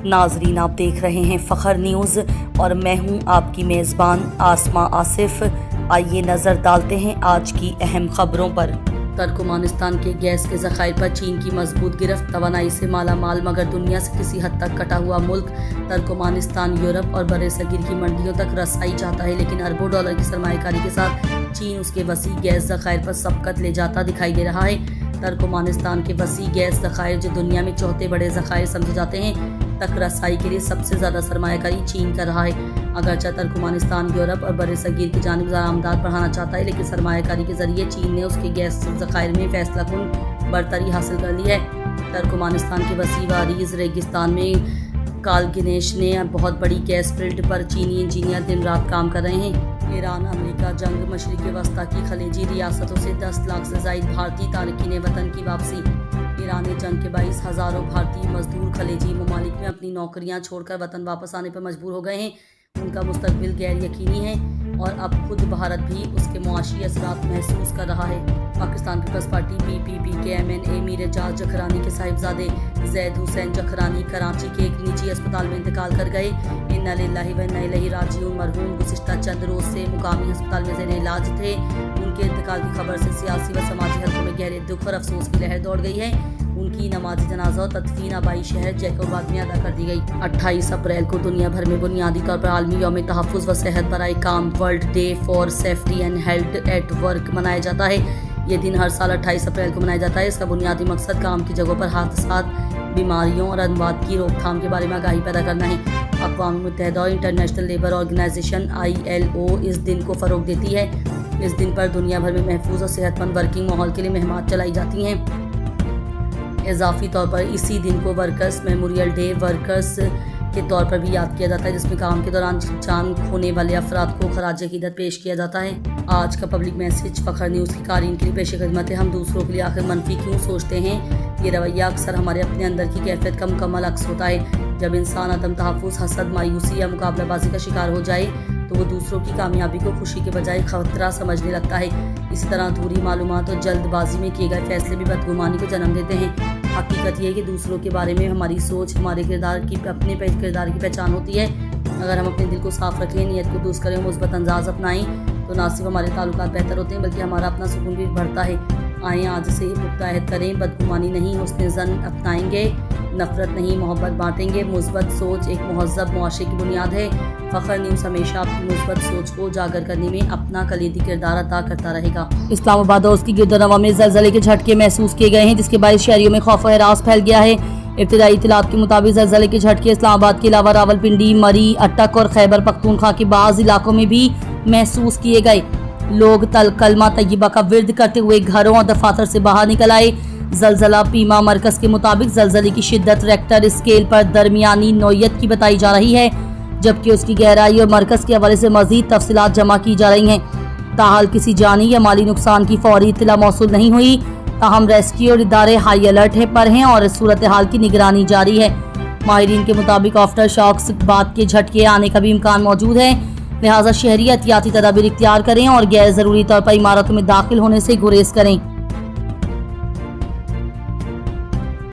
ناظرین، آپ دیکھ رہے ہیں فخر نیوز اور میں ہوں آپ کی میزبان آسماں آصف۔ آئیے نظر ڈالتے ہیں آج کی اہم خبروں پر۔ ترکمانستان کے گیس کے ذخائر پر چین کی مضبوط گرفت۔ توانائی سے مالا مال مگر دنیا سے کسی حد تک کٹا ہوا ملک، ترکمانستان یورپ اور بر صغیر کی منڈیوں تک رسائی چاہتا ہے، لیکن اربوں ڈالر کی سرمایہ کاری کے ساتھ چین اس کے وسیع گیس ذخائر پر سبقت لے جاتا دکھائی دے رہا ہے۔ ترکمانستان کے وسیع گیس ذخائر، جو دنیا میں چوتھے بڑے ذخائر سمجھے جاتے ہیں، تک رسائی کے لیے سب سے زیادہ سرمایہ کاری چین کر رہا ہے۔ اگرچہ ترکمانستان یورپ اور بر صغیر کی جانب درآمدات بڑھانا چاہتا ہے، لیکن سرمایہ کاری کے ذریعے چین نے اس کے گیس ذخائر میں فیصلہ کن برتری حاصل کر لی ہے۔ ترکمانستان کے وسیع و عریض ریگستان میں کالگنیش نے بہت بڑی گیس فیلڈ پر چینی انجینئر دن رات کام کر رہے ہیں۔ ایران امریکہ جنگ، مشرق وسطی کی خلیجی ریاستوں سے 10 لاکھ سے زائد بھارتی تارکین وطن کی واپسی۔ ایرانی جنگ کے باعث ہزاروں بھارتی مزدور خلیجی ممالک میں اپنی نوکریاں چھوڑ کر وطن واپس آنے پر مجبور ہو گئے ہیں۔ ان کا مستقبل غیر یقینی ہے اور اب خود بھارت بھی اس کے معاشی اثرات محسوس کر رہا ہے۔ پاکستان پیپلز پارٹی PPP کے MNA میر اعجاز جکھرانی کے صاحبزادے زید حسین جکھرانی کراچی کے ایک نجی اسپتال میں انتقال کر گئے۔ انا للہ و انا الیہ راجعون۔ مرحوم گزشتہ چند روز سے مقامی ہسپتال میں زیر علاج تھے۔ ان کے انتقال کی خبر سے سیاسی و سماجی حلقوں میں گہرے دکھ اور افسوس کی لہر دوڑ گئی ہے۔ ان کی نماز جنازہ و تدفین آبائی شہر جیکوباد میں ادا کر دی گئی۔ 28 اپریل کو دنیا بھر میں بنیادی طور پر عالمی یوم تحفظ و صحت برائے کام، world day for safety and health at work منایا جاتا ہے۔ یہ دن ہر سال 28 اپریل کو منایا جاتا ہے۔ اس کا بنیادی مقصد کام کی جگہوں پر حادثات، بیماریوں اور اموات کی روک تھام کے بارے میں آگاہی پیدا کرنا ہے۔ اقوام متحدہ اور انٹرنیشنل لیبر آرگنائزیشن ILO اس دن کو فروغ دیتی ہے۔ اس دن پر دنیا بھر میں محفوظ اور صحت مند ورکنگ ماحول کے لیے مہمات چلائی جاتی ہیں۔ اضافی طور پر اسی دن کو ورکرز میموریل ڈے ورکرز کے طور پر بھی یاد کیا جاتا ہے، جس میں کام کے دوران جان کھونے والے افراد کو خراج عقیدت پیش کیا جاتا ہے۔ آج کا پبلک میسج فخر نیوز کی قارئین کے لیے پیش خدمت ہے۔ ہم دوسروں کے لیے آخر منفی کیوں سوچتے ہیں؟ یہ رویہ اکثر ہمارے اپنے اندر کی کیفیت کا مکمل عکس ہوتا ہے۔ جب انسان عدم تحفظ، حسد، مایوسی یا مقابلہ بازی کا شکار ہو جائے تو وہ دوسروں کی کامیابی کو خوشی کے بجائے خطرہ سمجھنے لگتا ہے۔ اسی طرح ادھوری معلومات اور جلد بازی میں کیے گئے فیصلے بھی بدگمانی کو جنم دیتے ہیں۔ حقیقت یہ ہے کہ دوسروں کے بارے میں ہماری سوچ اپنے کردار کی پہچان ہوتی ہے۔ اگر ہم اپنے دل کو صاف رکھیں، نیت کو درست کریں اور مثبت انداز اپنائیں تو نہ صرف ہمارے تعلقات بہتر ہوتے ہیں بلکہ ہمارا اپنا سکون بھی بڑھتا ہے۔ آئیں آج سے ہی پختہ عہد کریں، بدگمانی نہیں، حسن ظن اپنائیں گے، نفرت نہیں، محبت بانٹیں گے۔ مثبت سوچ ایک مہذب معاشرے کی بنیاد ہے۔ فخر نیوز ہمیشہ اپنی مثبت سوچ کو اجاگر کرنے میں اپنا کلیدی کردار ادا کرتا رہے گا۔ اسلام آباد اور اس کی گرد و نواح میں زلزلے کے جھٹکے محسوس کیے گئے ہیں، جس کے باعث شہریوں میں خوف و ہراس پھیل گیا ہے۔ ابتدائی اطلاعات کے مطابق زلزلے کے جھٹکے اسلام آباد کے علاوہ راولپنڈی، مری، اٹک اور خیبر پختونخوا کے بعض علاقوں میں بھی محسوس کیے گئے۔ لوگ کلمہ طیبہ کا ورد کرتے ہوئے گھروں اور دفاتر سے باہر نکل آئے۔ زلزلہ پیما مرکز کے مطابق زلزلے کی شدت ریکٹر اسکیل پر درمیانی نوعیت کی بتائی جا رہی ہے، جبکہ اس کی گہرائی اور مرکز کے حوالے سے مزید تفصیلات جمع کی جا رہی ہیں۔ تاحال کسی جانی یا مالی نقصان کی فوری اطلاع موصول نہیں ہوئی، تاہم ریسکیو اور ادارے ہائی الرٹ پر ہیں اور صورتحال کی نگرانی جاری ہے۔ ماہرین کے مطابق آفٹر شاکس بعد کے جھٹکے آنے کا بھی امکان موجود ہے، لہٰذا شہری احتیاطی تدابیر اختیار کریں اور غیر ضروری طور پر عمارتوں میں داخل ہونے سے گریز کریں۔